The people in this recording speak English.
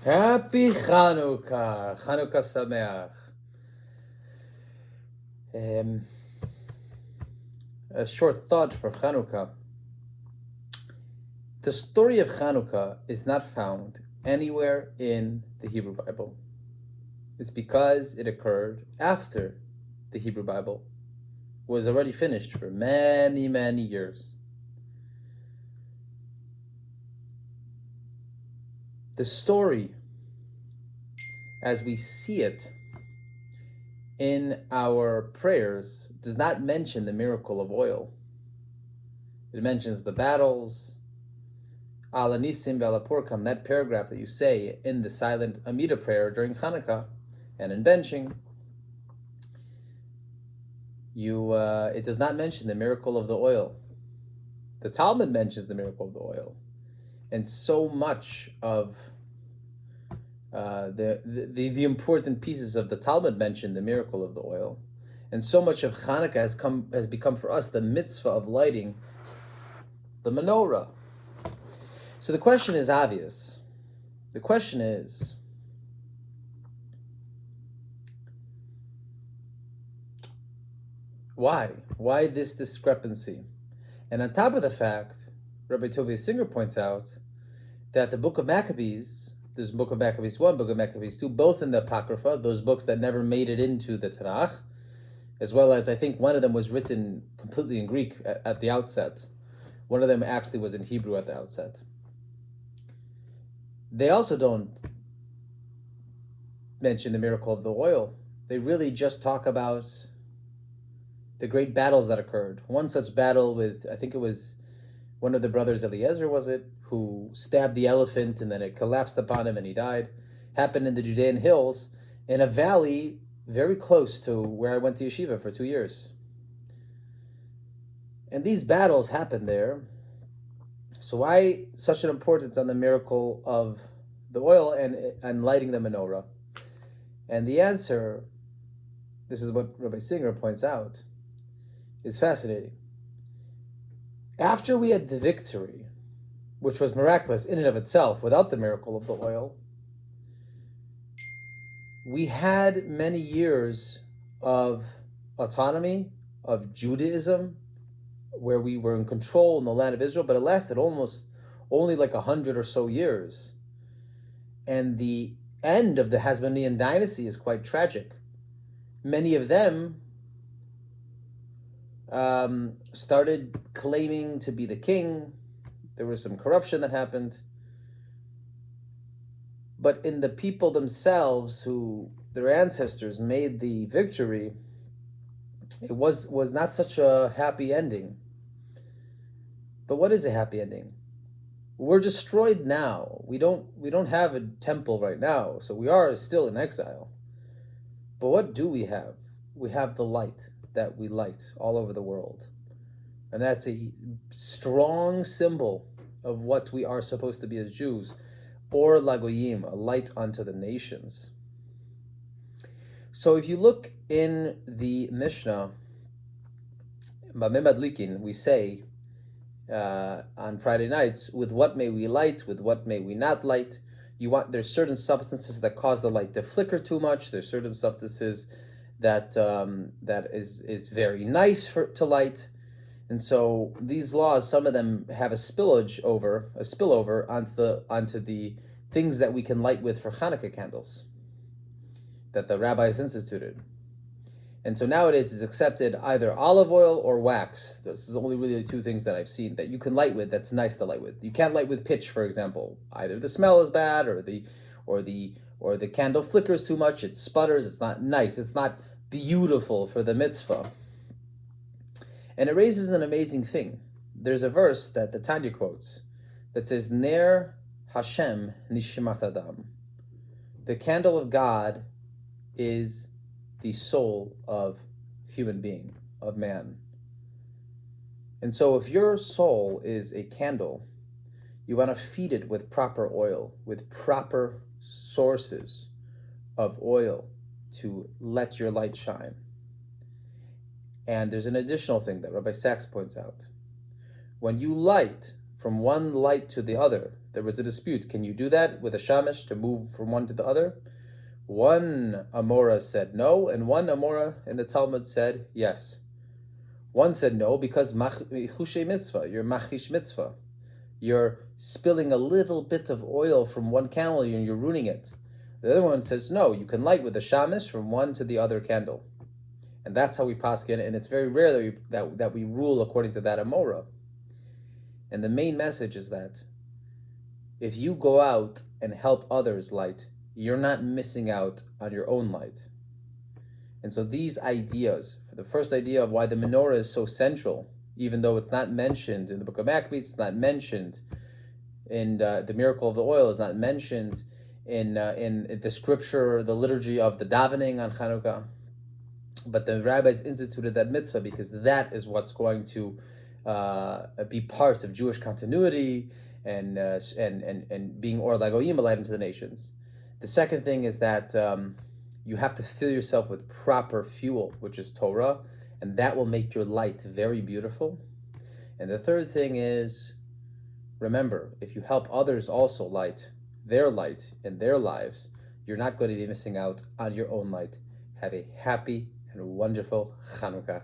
Happy Hanukkah! Hanukkah Sameach. A short thought for Hanukkah. The story of Hanukkah is not found anywhere in the Hebrew Bible. It's because it occurred after the Hebrew Bible was already finished for many, many years. The story, as we see it in our prayers, does not mention the miracle of oil. It mentions the battles, Ala Nisim Ve'ala Purkam, that paragraph that you say in the silent Amida prayer during Hanukkah and in benching. It does not mention the miracle of the oil. The Talmud mentions the miracle of the oil. And so much of the important pieces of the Talmud mention the miracle of the oil. And so much of Hanukkah has become for us the mitzvah of lighting the menorah. So the question is obvious. The question is, why? Why this discrepancy? And on top of the fact, Rabbi Tovia Singer points out that the book of Maccabees, there's book of Maccabees 1, book of Maccabees 2, both in the Apocrypha, those books that never made it into the Tanakh, as well as I think one of them was written completely in Greek at the outset. One of them actually was in Hebrew at the outset. They also don't mention the miracle of the oil. They really just talk about the great battles that occurred. One such battle with, I think it was one of the brothers, Eliezer, was it, who stabbed the elephant and then it collapsed upon him and he died, happened in the Judean hills in a valley very close to where I went to yeshiva for 2 years. And these battles happened there. So why such an importance on the miracle of the oil and lighting the menorah? And the answer, this is what Rabbi Singer points out, is fascinating. After we had the victory, which was miraculous in and of itself without the miracle of the oil, we had many years of autonomy, of Judaism, where we were in control in the land of Israel, but it lasted only like 100 or so years. And the end of the Hasmonean dynasty is quite tragic. Many of them started claiming to be the king. There was some corruption that happened. But in the people themselves, who their ancestors made the victory, it was not such a happy ending. But what is a happy ending? We're destroyed now. We don't have a temple right now, so we are still in exile. But what do we have? We have the light that we light all over the world. And that's a strong symbol of what we are supposed to be as Jews. Or Lagoyim, a light unto the nations. So if you look in the Mishnah, Bameh Madlikin, we say on Friday nights, with what may we light, with what may we not light? There's certain substances that cause the light to flicker too much. There's certain substances that is very nice to light. And so these laws, some of them have a spillover onto the things that we can light with for Hanukkah candles that the rabbis instituted. And so nowadays it's accepted either olive oil or wax. This is only really the two things that I've seen that you can light with that's nice to light with. You can't light with pitch, for example. Either the smell is bad or the candle flickers too much, it sputters, it's not nice, it's not beautiful for the mitzvah. And it raises an amazing thing. There's a verse that the Tanya quotes that says, Ner Hashem Nishimat Adam. The candle of God is the soul of human being, of man. And so if your soul is a candle, you want to feed it with proper oil, with proper sources of oil to let your light shine. And there's an additional thing that Rabbi Sachs points out. When you light from one light to the other There was a dispute. Can you do that with a shamash to move from one to the other? One Amora said no, and one Amora in the Talmud said yes. One said no because machushe mitzvah, you're machish mitzvah. You're spilling a little bit of oil from one candle and you're ruining it. The other one says no, you can light with a shamish from one to the other candle. And that's how we paskin, and it's very rare that we rule according to that Amora. And the main message is that if you go out and help others light, you're not missing out on your own light. And so these ideas, for the first idea of why the menorah is so central, even though it's not mentioned in the book of Maccabees, it's not mentioned in the miracle of the oil, is not mentioned in the scripture, the liturgy of the davening on Hanukkah. But the rabbis instituted that mitzvah because that is what's going to be part of Jewish continuity and being or lagoyim, a light into the nations. The second thing is that you have to fill yourself with proper fuel, which is Torah, and that will make your light very beautiful. And the third thing is, remember, if you help others also light their light in their lives, you're not going to be missing out on your own light. Have a happy and wonderful Hanukkah.